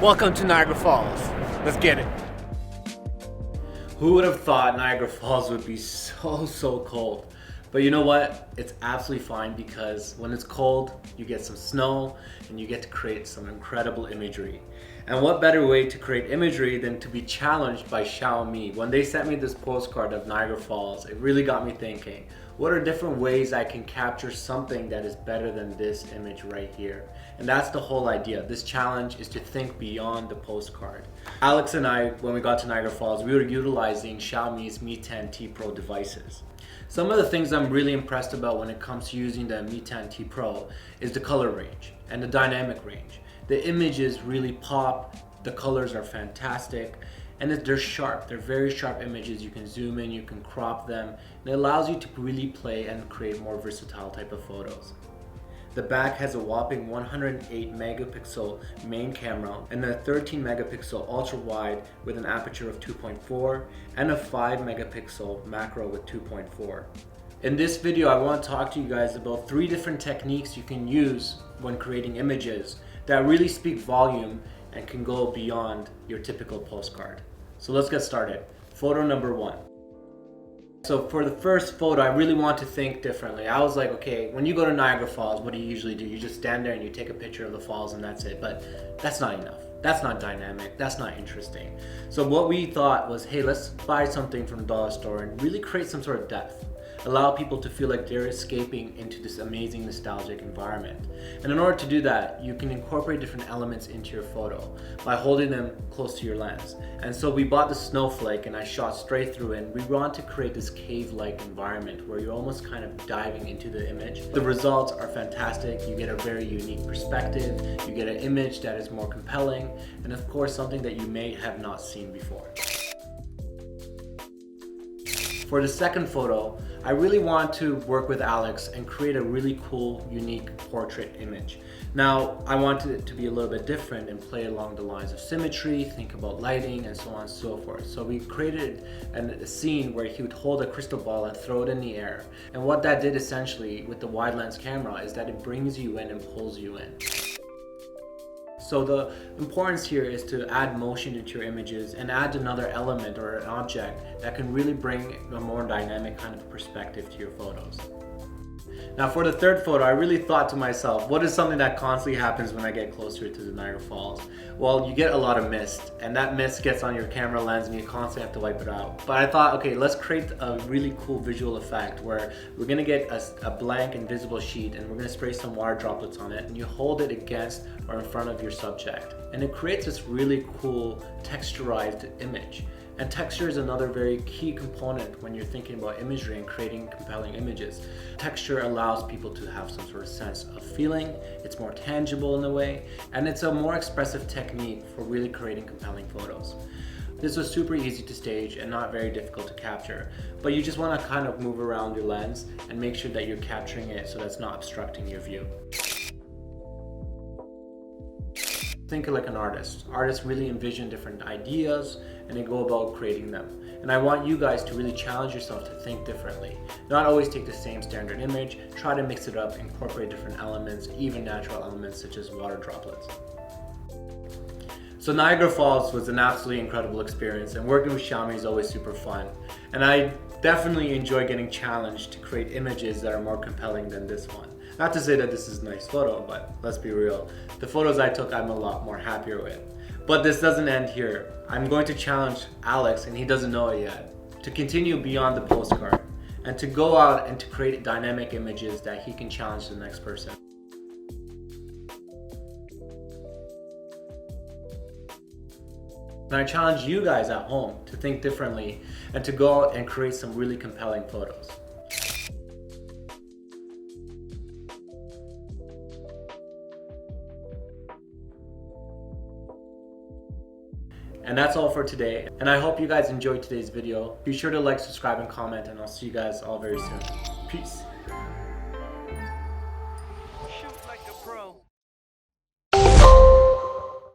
Welcome to Niagara Falls. Let's get it. Who would have thought Niagara Falls would be so cold? But you know what? It's absolutely fine because when it's cold, you get some snow and you get to create some incredible imagery. And what better way to create imagery than to be challenged by Xiaomi? When they sent me this postcard of Niagara Falls, it really got me thinking, what are different ways I can capture something that is better than this image right here? And that's the whole idea. This challenge is to think beyond the postcard. Alex and I, when we got to Niagara Falls, we were utilizing Xiaomi's Mi 10T Pro devices. Some of the things I'm really impressed about when it comes to using the Mi 10T Pro is the color range and the dynamic range. The images really pop, the colors are fantastic, and they're sharp. They're very sharp images. You can zoom in, you can crop them, and it allows you to really play and create more versatile type of photos. The back has a whopping 108 megapixel main camera and a 13 megapixel ultra wide with an aperture of 2.4 and a 5 megapixel macro with 2.4. In this video, I want to talk to you guys about 3 different techniques you can use when creating images that really speak volume and can go beyond your typical postcard. So let's get started. Photo number 1. So for the first photo, I really want to think differently. I was like, okay, when you go to Niagara Falls, what do you usually do? You just stand there and you take a picture of the falls and that's it. But that's not enough. That's not dynamic. That's not interesting. So what we thought was, hey, let's buy something from the dollar store and really create some sort of depth. Allow people to feel like they're escaping into this amazing nostalgic environment. And in order to do that, you can incorporate different elements into your photo by holding them close to your lens. And so we bought the snowflake and I shot straight through it. And we want to create this cave-like environment where you're almost kind of diving into the image. The results are fantastic. You get a very unique perspective. You get an image that is more compelling. And of course, something that you may have not seen before. For the second photo, I really want to work with Alex and create a really cool, unique portrait image. Now, I wanted it to be a little bit different and play along the lines of symmetry, think about lighting, and so on and so forth. So we created a scene where he would hold a crystal ball and throw it in the air. And what that did essentially with the wide lens camera is that it brings you in and pulls you in. So the importance here is to add motion into your images and add another element or an object that can really bring a more dynamic kind of perspective to your photos. Now for the third photo, I really thought to myself, what is something that constantly happens when I get closer to the Niagara Falls? Well, you get a lot of mist, and that mist gets on your camera lens and you constantly have to wipe it out. But I thought, okay, let's create a really cool visual effect where we're gonna get a blank invisible sheet and we're gonna spray some water droplets on it and you hold it against or in front of your subject. And it creates this really cool texturized image. And texture is another very key component when you're thinking about imagery and creating compelling images. Texture allows people to have some sort of sense of feeling, it's more tangible in a way, and it's a more expressive technique for really creating compelling photos. This was super easy to stage and not very difficult to capture, but you just want to kind of move around your lens and make sure that you're capturing it so that's not obstructing your view. Think like an artist. Artists really envision different ideas and they go about creating them. And I want you guys to really challenge yourself to think differently. Not always take the same standard image, try to mix it up, incorporate different elements, even natural elements such as water droplets. So Niagara Falls was an absolutely incredible experience and working with Xiaomi is always super fun. And I definitely enjoy getting challenged to create images that are more compelling than this one. Not to say that this is a nice photo, but let's be real. The photos I took, I'm a lot more happier with. But this doesn't end here. I'm going to challenge Alex, and he doesn't know it yet, to continue beyond the postcard and to go out and to create dynamic images that he can challenge the next person. And I challenge you guys at home to think differently and to go out and create some really compelling photos. And that's all for today. And I hope you guys enjoyed today's video. Be sure to like, subscribe, and comment, and I'll see you guys all very soon. Peace. Shoot like a pro.